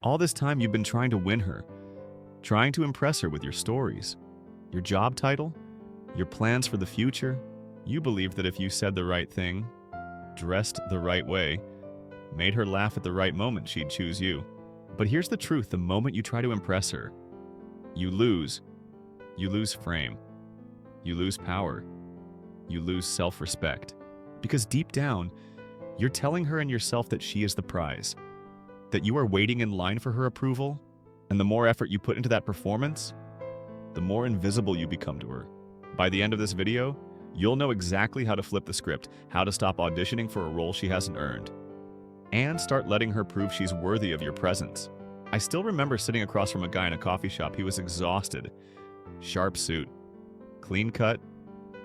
All this time you've been trying to win her, trying to impress her with your stories, your job title, your plans for the future. You believed that if you said the right thing, dressed the right way, made her laugh at the right moment, she'd choose you. But here's the truth: the moment you try to impress her, you lose. You lose frame. You lose power. You lose self-respect. Because deep down, you're telling her and yourself that she is the prize, that you are waiting in line for her approval, and the more effort you put into that performance, the more invisible you become to her. By the end of this video, you'll know exactly how to flip the script, how to stop auditioning for a role she hasn't earned, and start letting her prove she's worthy of your presence. I still remember sitting across from a guy in a coffee shop. He was exhausted. Sharp suit, clean cut,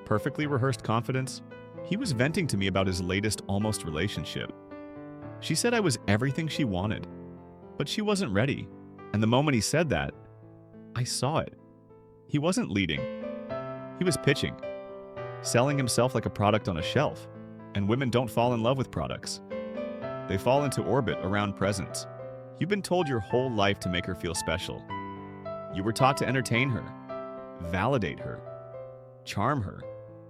perfectly rehearsed confidence. He was venting to me about his latest almost relationship. She said I was everything she wanted, but she wasn't ready. And the moment he said that, I saw it. He wasn't leading. He was pitching, selling himself like a product on a shelf. And women don't fall in love with products. They fall into orbit around presence. You've been told your whole life to make her feel special. You were taught to entertain her, validate her, charm her.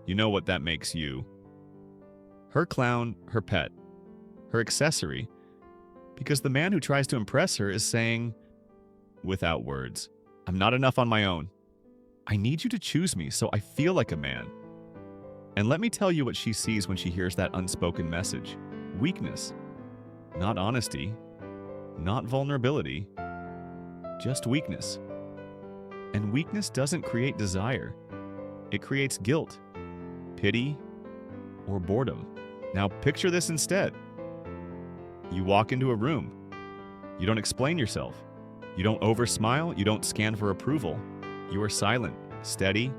You know what that makes you. Her clown, her pet, her accessory, because the man who tries to impress her is saying, without words, I'm not enough on my own. I need you to choose me so I feel like a man. And let me tell you what she sees when she hears that unspoken message. Weakness. Not honesty. Not vulnerability. Just weakness. And weakness doesn't create desire. It creates guilt, pity, or boredom. Now picture this instead. You walk into a room. You don't explain yourself. You don't over-smile. You don't scan for approval. You are silent, steady,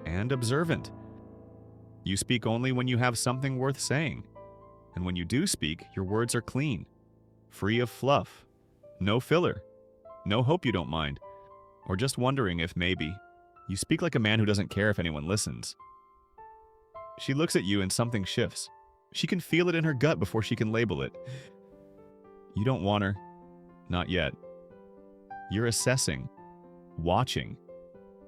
and observant. You speak only when you have something worth saying. And when you do speak, your words are clean, free of fluff, no filler, no hope you don't mind, or just wondering if maybe. You speak like a man who doesn't care if anyone listens. She looks at you and something shifts. She can feel it in her gut before she can label it. You don't want her. Not yet. You're assessing, watching,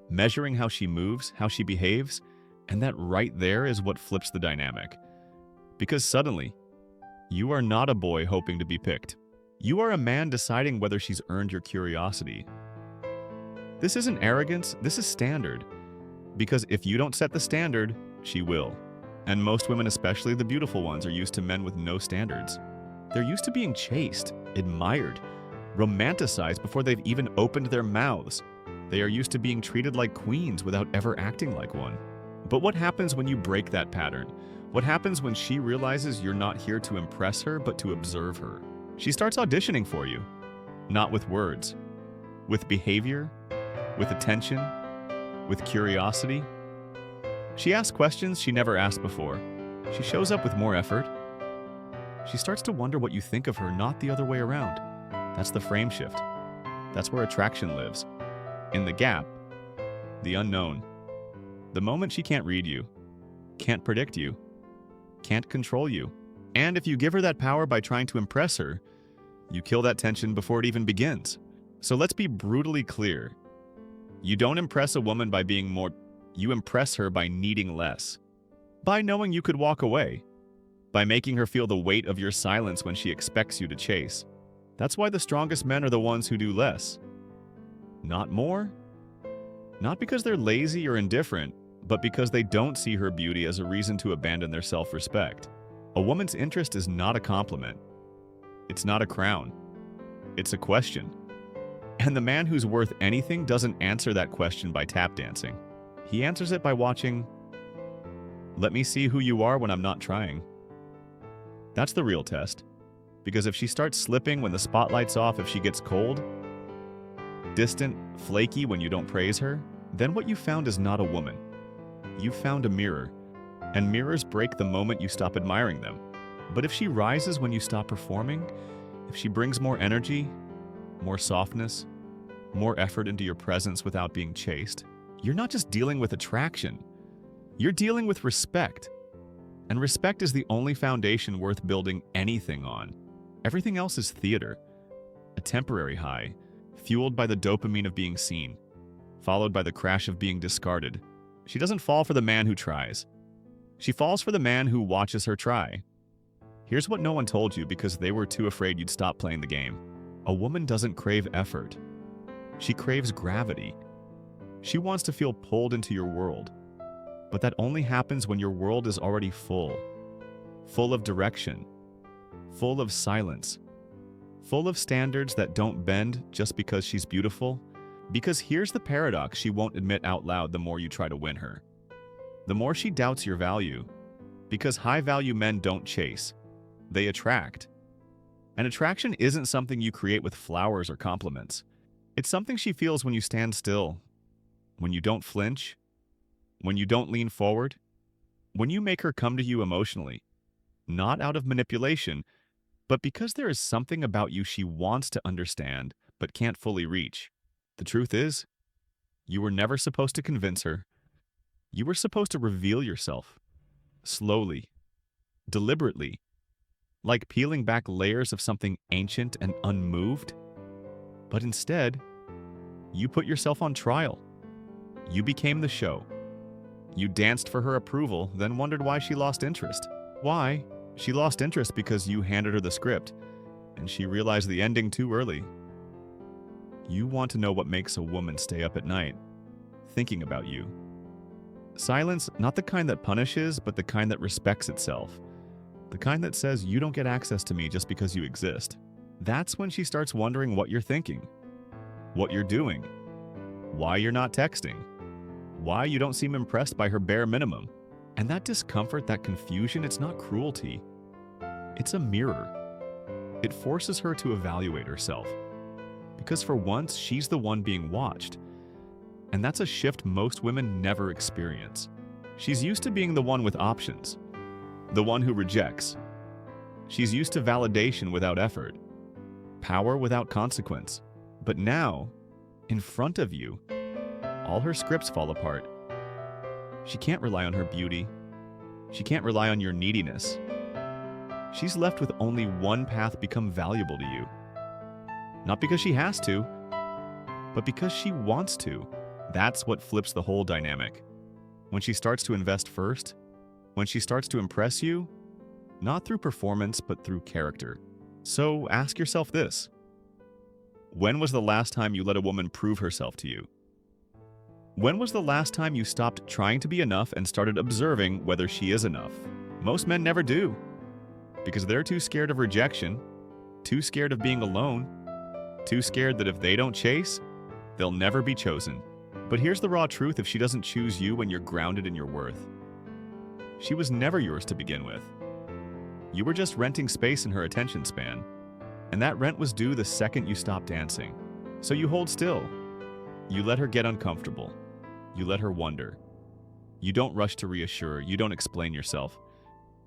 measuring how she moves, how she behaves, and that right there is what flips the dynamic. Because suddenly, you are not a boy hoping to be picked. You are a man deciding whether she's earned your curiosity. This isn't arrogance, this is standard. Because if you don't set the standard, she will. And most women, especially the beautiful ones, are used to men with no standards. They're used to being chased, admired, romanticized before they've even opened their mouths. They are used to being treated like queens without ever acting like one. But what happens when you break that pattern? What happens when she realizes you're not here to impress her, but to observe her? She starts auditioning for you, not with words, with behavior, with attention, with curiosity. She asks questions she never asked before. She shows up with more effort. She starts to wonder what you think of her, not the other way around. That's the frame shift. That's where attraction lives. In the gap, the unknown. The moment she can't read you, can't predict you, can't control you. And if you give her that power by trying to impress her, you kill that tension before it even begins. So let's be brutally clear. You don't impress a woman by being more, you impress her by needing less. By knowing you could walk away. By making her feel the weight of your silence when she expects you to chase. That's why the strongest men are the ones who do less. Not more. Not because they're lazy or indifferent, but because they don't see her beauty as a reason to abandon their self-respect. A woman's interest is not a compliment. It's not a crown. It's a question. And the man who's worth anything doesn't answer that question by tap dancing. He answers it by watching, let me see who you are when I'm not trying. That's the real test. Because if she starts slipping when the spotlight's off, if she gets cold, distant, flaky when you don't praise her, then what you found is not a woman. You found a mirror. And mirrors break the moment you stop admiring them. But if she rises when you stop performing, if she brings more energy, more softness, more effort into your presence without being chased, you're not just dealing with attraction. You're dealing with respect. And respect is the only foundation worth building anything on. Everything else is theater. a temporary high, fueled by the dopamine of being seen, followed by the crash of being discarded. She doesn't fall for the man who tries. She falls for the man who watches her try. Here's what no one told you because they were too afraid you'd stop playing the game. A woman doesn't crave effort. She craves gravity. She wants to feel pulled into your world. But that only happens when your world is already full of direction, full of silence, full of standards that don't bend just because she's beautiful. Because here's the paradox she won't admit out loud the more you try to win her. The more she doubts your value. Because high-value men don't chase. They attract. And attraction isn't something you create with flowers or compliments. It's something she feels when you stand still, when you don't flinch, when you don't lean forward, when you make her come to you emotionally, not out of manipulation, but because there is something about you she wants to understand but can't fully reach. The truth is, you were never supposed to convince her. You were supposed to reveal yourself, slowly, deliberately, like peeling back layers of something ancient and unmoved. But instead, you put yourself on trial. You became the show. You danced for her approval, then wondered why she lost interest. Why? She lost interest because you handed her the script, and she realized the ending too early. You want to know what makes a woman stay up at night, thinking about you. Silence, not the kind that punishes, but the kind that respects itself. The kind that says you don't get access to me just because you exist. That's when she starts wondering what you're thinking, what you're doing, why you're not texting, why you don't seem impressed by her bare minimum. And that discomfort, that confusion, it's not cruelty. It's a mirror. It forces her to evaluate herself. Because for once, she's the one being watched. And that's a shift most women never experience. She's used to being the one with options, the one who rejects. She's used to validation without effort, power without consequence. But now, in front of you, all her scripts fall apart. She can't rely on her beauty. She can't rely on your neediness. She's left with only one path become valuable to you. Not because she has to, but because she wants to. That's what flips the whole dynamic. When she starts to invest first, when she starts to impress you, not through performance, but through character. So ask yourself this. When was the last time you let a woman prove herself to you? When was the last time you stopped trying to be enough and started observing whether she is enough? Most men never do. Because they're too scared of rejection, too scared of being alone, too scared that if they don't chase, they'll never be chosen. But here's the raw truth: if she doesn't choose you when you're grounded in your worth, she was never yours to begin with. You were just renting space in her attention span, and that rent was due the second you stopped dancing. So you hold still. You let her get uncomfortable. You let her wonder. You don't rush to reassure. You don't explain yourself.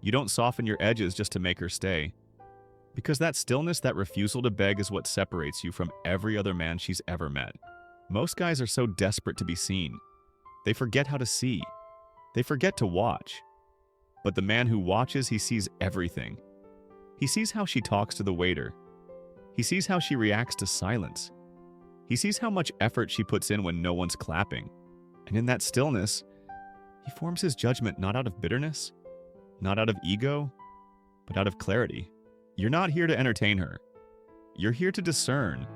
You don't soften your edges just to make her stay. Because that stillness, that refusal to beg, is what separates you from every other man she's ever met. Most guys are so desperate to be seen. They forget how to see. They forget to watch. But the man who watches, he sees everything. He sees how she talks to the waiter. He sees how she reacts to silence. He sees how much effort she puts in when no one's clapping. And in that stillness, he forms his judgment not out of bitterness, not out of ego, but out of clarity. You're not here to entertain her. You're here to discern.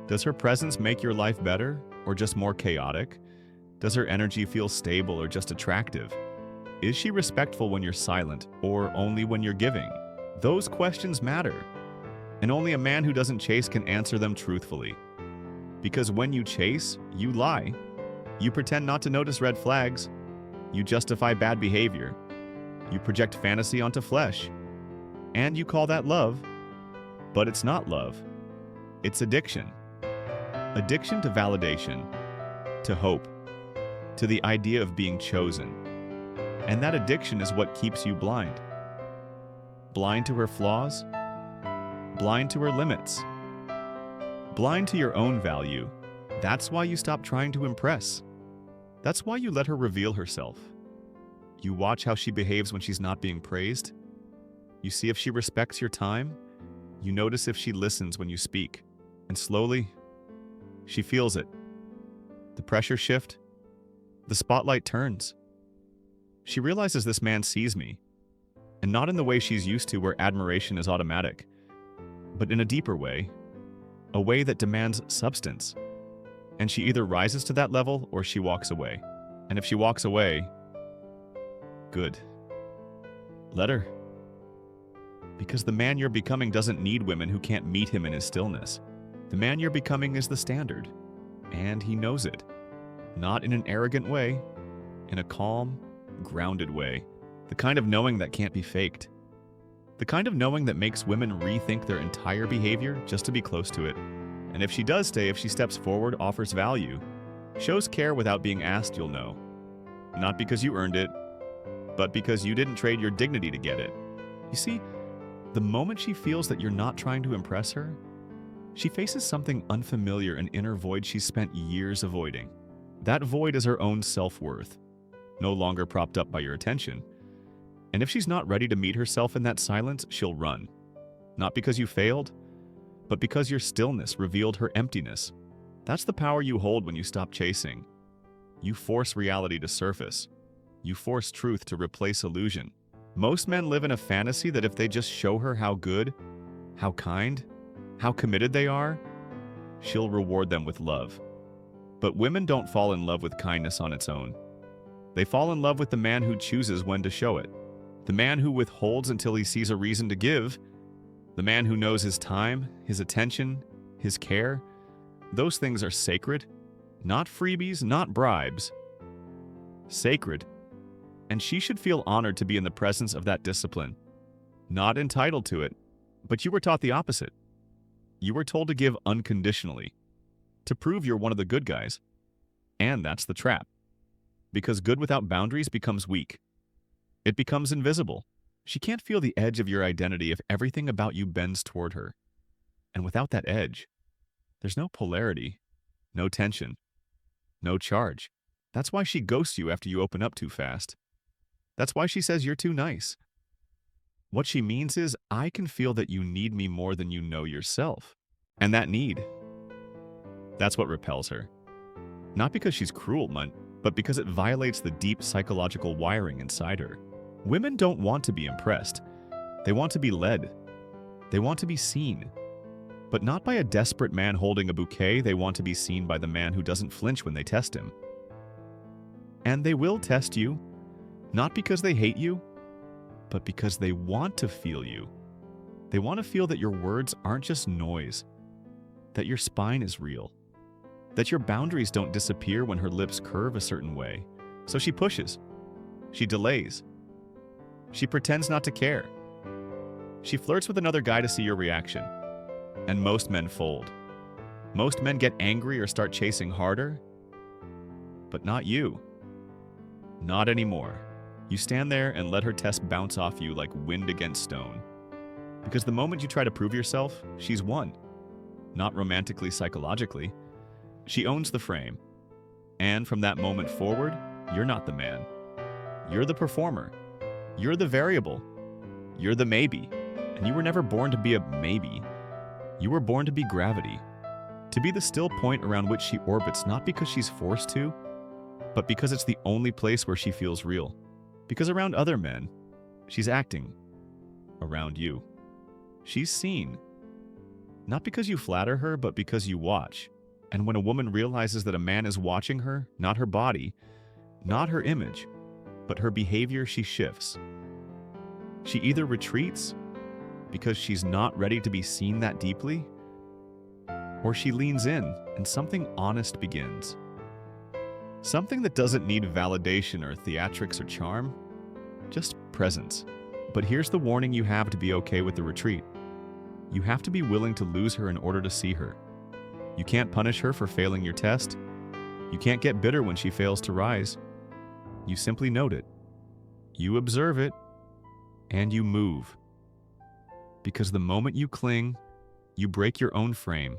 Does her presence make your life better or just more chaotic? Does her energy feel stable or just attractive? Is she respectful when you're silent or only when you're giving? Those questions matter. And only a man who doesn't chase can answer them truthfully. Because when you chase, you lie. You pretend not to notice red flags. You justify bad behavior. You project fantasy onto flesh. And you call that love. But it's not love. It's addiction. Addiction to validation, to hope, to the idea of being chosen. And that addiction is what keeps you blind. Blind to her flaws, blind to her limits, blind to your own value. That's why you stop trying to impress. That's why you let her reveal herself. You watch how she behaves when she's not being praised. You see if she respects your time. You notice if she listens when you speak. And slowly, she feels it. The pressure shift. The spotlight turns. She realizes this man sees me, and not in the way she's used to where admiration is automatic, but in a deeper way, a way that demands substance. And she either rises to that level or she walks away. And if she walks away, good. Let her. Because the man you're becoming doesn't need women who can't meet him in his stillness. The man you're becoming is the standard, and he knows it. Not in an arrogant way, in a calm, grounded way. The kind of knowing that can't be faked. The kind of knowing that makes women rethink their entire behavior just to be close to it. And if she does stay, if she steps forward, offers value, shows care without being asked, you'll know. Not because you earned it, but because you didn't trade your dignity to get it. You see, the moment she feels that you're not trying to impress her, she faces something unfamiliar, an inner void she's spent years avoiding. That void is her own self-worth, no longer propped up by your attention. And if she's not ready to meet herself in that silence, she'll run. Not because you failed, but because your stillness revealed her emptiness. That's the power you hold when you stop chasing. You force reality to surface. You force truth to replace illusion. Most men live in a fantasy that if they just show her how good, how kind, how committed they are, she'll reward them with love. But women don't fall in love with kindness on its own. They fall in love with the man who chooses when to show it. The man who withholds until he sees a reason to give. The man who knows his time, his attention, his care. Those things are sacred. Not freebies, not bribes. Sacred. And she should feel honored to be in the presence of that discipline. Not entitled to it, but you were taught the opposite. You were told to give unconditionally, to prove you're one of the good guys. And that's the trap. Because good without boundaries becomes weak. It becomes invisible. She can't feel the edge of your identity if everything about you bends toward her. And without that edge, there's no polarity, no tension, no charge. That's why she ghosts you after you open up too fast. That's why she says you're too nice. What she means is, I can feel that you need me more than you know yourself. And that need, that's what repels her. Not because she's cruel, but because it violates the deep psychological wiring inside her. Women don't want to be impressed. They want to be led. They want to be seen. But not by a desperate man holding a bouquet. They want to be seen by the man who doesn't flinch when they test him. And they will test you, not because they hate you, but because they want to feel you. They want to feel that your words aren't just noise, that your spine is real, that your boundaries don't disappear when her lips curve a certain way. So she pushes. She delays. She pretends not to care. She flirts with another guy to see your reaction. And most men fold. Most men get angry or start chasing harder. But not you. Not anymore. You stand there and let her test bounce off you like wind against stone. Because the moment you try to prove yourself, she's won. Not romantically, psychologically. She owns the frame. And from that moment forward, you're not the man. You're the performer. You're the variable. You're the maybe. And you were never born to be a maybe. You were born to be gravity. To be the still point around which she orbits, not because she's forced to, but because it's the only place where she feels real. Because around other men, she's acting. Around you, she's seen. Not because you flatter her, but because you watch. And when a woman realizes that a man is watching her, not her body, not her image, but her behavior, she shifts. She either retreats because she's not ready to be seen that deeply, or she leans in and something honest begins. Something that doesn't need validation or theatrics or charm, just presence. But here's the warning you have to be okay with the retreat. You have to be willing to lose her in order to see her. You can't punish her for failing your test. You can't get bitter when she fails to rise. You simply note it. You observe it, and you move. Because the moment you cling, you break your own frame.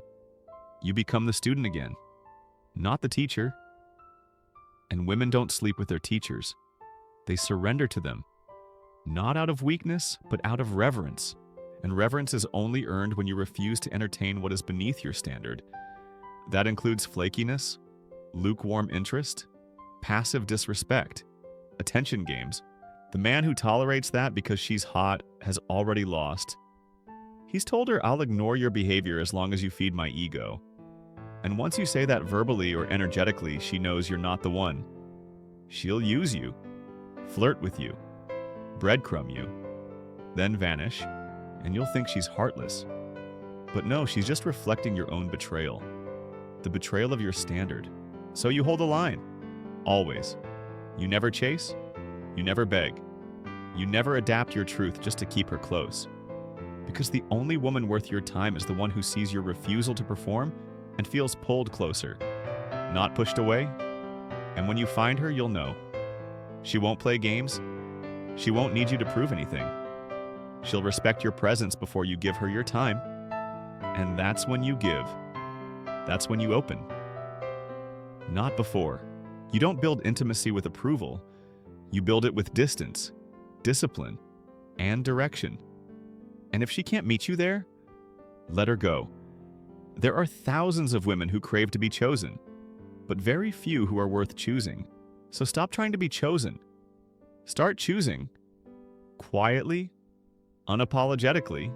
You become the student again, not the teacher. And women don't sleep with their teachers. They surrender to them, not out of weakness, but out of reverence. And reverence is only earned when you refuse to entertain what is beneath your standard. That includes flakiness, lukewarm interest, passive disrespect, attention games. The man who tolerates that because she's hot has already lost. He's told her, "I'll ignore your behavior as long as you feed my ego." And once you say that verbally or energetically, she knows you're not the one. She'll use you, flirt with you, breadcrumb you, then vanish, and you'll think she's heartless. But no, she's just reflecting your own betrayal, the betrayal of your standard. So you hold a line, always. You never chase, you never beg, you never adapt your truth just to keep her close. Because the only woman worth your time is the one who sees your refusal to perform and feels pulled closer, not pushed away. And when you find her, you'll know. She won't play games. She won't need you to prove anything. She'll respect your presence before you give her your time. And that's when you give. That's when you open. Not before. You don't build intimacy with approval. You build it with distance, discipline, and direction. And if she can't meet you there, let her go. There are thousands of women who crave to be chosen, but very few who are worth choosing. So stop trying to be chosen. Start choosing quietly, unapologetically,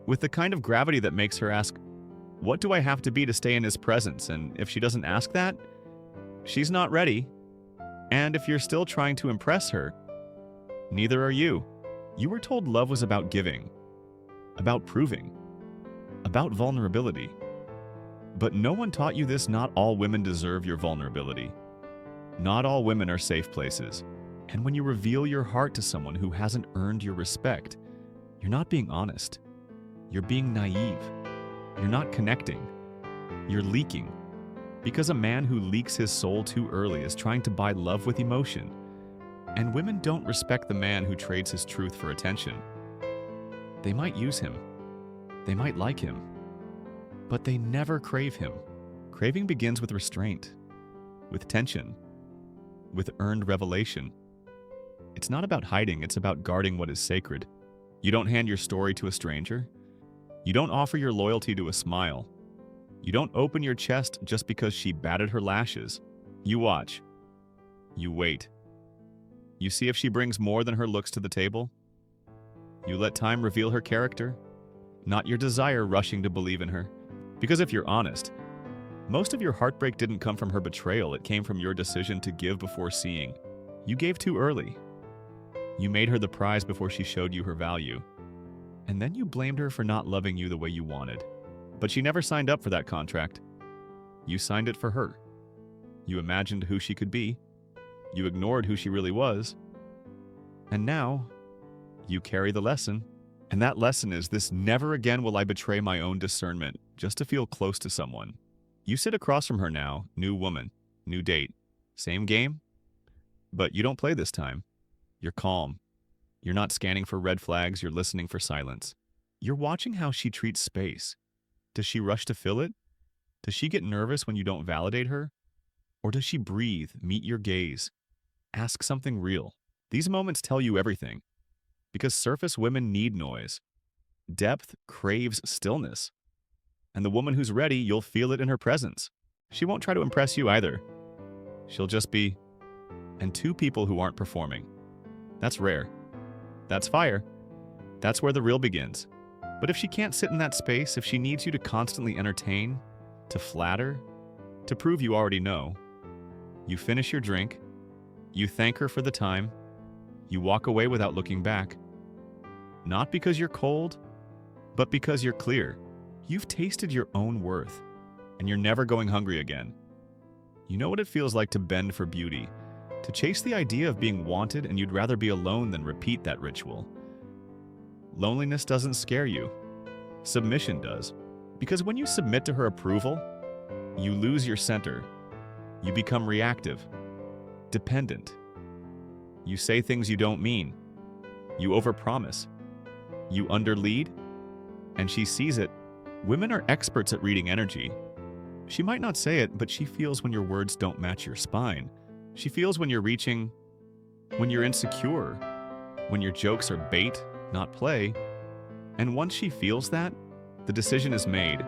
with the kind of gravity that makes her ask, "What do I have to be to stay in his presence?" And if she doesn't ask that, she's not ready. And if you're still trying to impress her, neither are you. You were told love was about giving, about proving, about vulnerability. But no one taught you this. Not all women deserve your vulnerability. Not all women are safe places. And when you reveal your heart to someone who hasn't earned your respect, you're not being honest. You're being naive. You're not connecting. You're leaking. Because a man who leaks his soul too early is trying to buy love with emotion. And women don't respect the man who trades his truth for attention. They might use him. They might like him. But they never crave him. Craving begins with restraint, with tension, with earned revelation. It's not about hiding, it's about guarding what is sacred. You don't hand your story to a stranger. You don't offer your loyalty to a smile. You don't open your chest just because she batted her lashes. You watch. You wait. You see if she brings more than her looks to the table. You let time reveal her character, not your desire rushing to believe in her. Because if you're honest, most of your heartbreak didn't come from her betrayal, it came from your decision to give before seeing. You gave too early. You made her the prize before she showed you her value. And then you blamed her for not loving you the way you wanted. But she never signed up for that contract. You signed it for her. You imagined who she could be. You ignored who she really was. And now, you carry the lesson. And that lesson is this: never again will I betray my own discernment just to feel close to someone. You sit across from her now, new woman, new date, same game, but you don't play this time. You're calm. You're not scanning for red flags, you're listening for silence. You're watching how she treats space. Does she rush to fill it? Does she get nervous when you don't validate her? Or does she breathe, meet your gaze, ask something real? These moments tell you everything. Because surface women need noise. Depth craves stillness. And the woman who's ready, you'll feel it in her presence. She won't try to impress you either. She'll just be. And two people who aren't performing. That's rare. That's fire. That's where the real begins. But if she can't sit in that space, if she needs you to constantly entertain, to flatter, to prove you already know, you finish your drink, you thank her for the time, you walk away without looking back. Not because you're cold, but because you're clear. You've tasted your own worth, and you're never going hungry again. You know what it feels like to bend for beauty, to chase the idea of being wanted, and you'd rather be alone than repeat that ritual. Loneliness doesn't scare you. Submission does. Because when you submit to her approval, you lose your center. You become reactive, dependent. You say things you don't mean. You overpromise. You underlead, and she sees it. Women are experts at reading energy. She might not say it, but she feels when your words don't match your spine. She feels when you're reaching, when you're insecure, when your jokes are bait, not play. And once she feels that, the decision is made.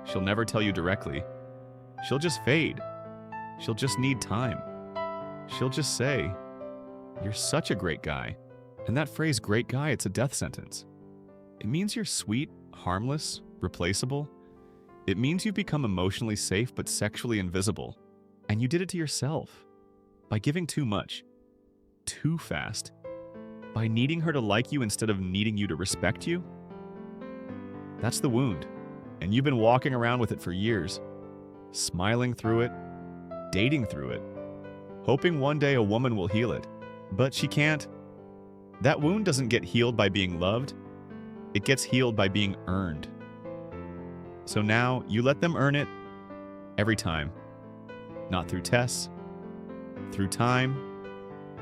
She'll never tell you directly. She'll just fade. She'll just need time. She'll just say, "You're such a great guy." And that phrase, great guy, it's a death sentence. It means you're sweet, harmless, replaceable. It means you've become emotionally safe but sexually invisible. And you did it to yourself. By giving too much. Too fast. By needing her to like you instead of needing you to respect you. That's the wound. And you've been walking around with it for years. Smiling through it. Dating through it. Hoping one day a woman will heal it. But she can't. That wound doesn't get healed by being loved. It gets healed by being earned. So now you let them earn it every time. Not through tests, through time,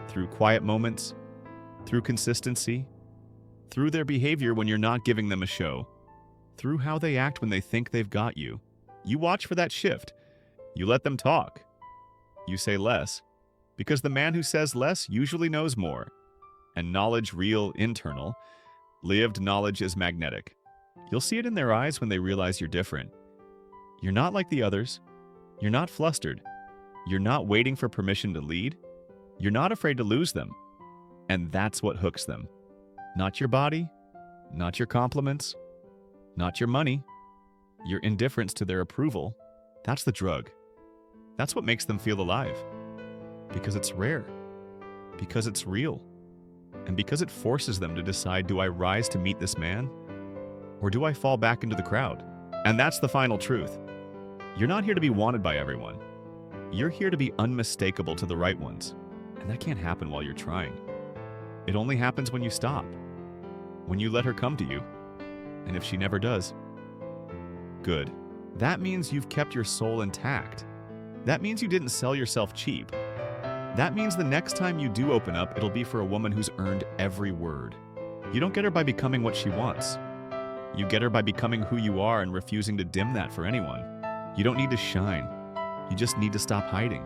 through quiet moments, through consistency, through their behavior when you're not giving them a show, through how they act when they think they've got you. You watch for that shift. You let them talk. You say less, because the man who says less usually knows more. And knowledge, real, internal, lived knowledge is magnetic. You'll see it in their eyes when they realize you're different. You're not like the others. You're not flustered. You're not waiting for permission to lead. You're not afraid to lose them. And that's what hooks them. Not your body, not your compliments, not your money, your indifference to their approval. That's the drug. That's what makes them feel alive. Because it's rare. Because it's real. And because it forces them to decide, do I rise to meet this man? Or do I fall back into the crowd? And that's the final truth. You're not here to be wanted by everyone. You're here to be unmistakable to the right ones. And that can't happen while you're trying. It only happens when you stop. When you let her come to you. And if she never does, good. That means you've kept your soul intact. That means you didn't sell yourself cheap. That means the next time you do open up, it'll be for a woman who's earned every word. You don't get her by becoming what she wants. You get her by becoming who you are and refusing to dim that for anyone. You don't need to shine. You just need to stop hiding.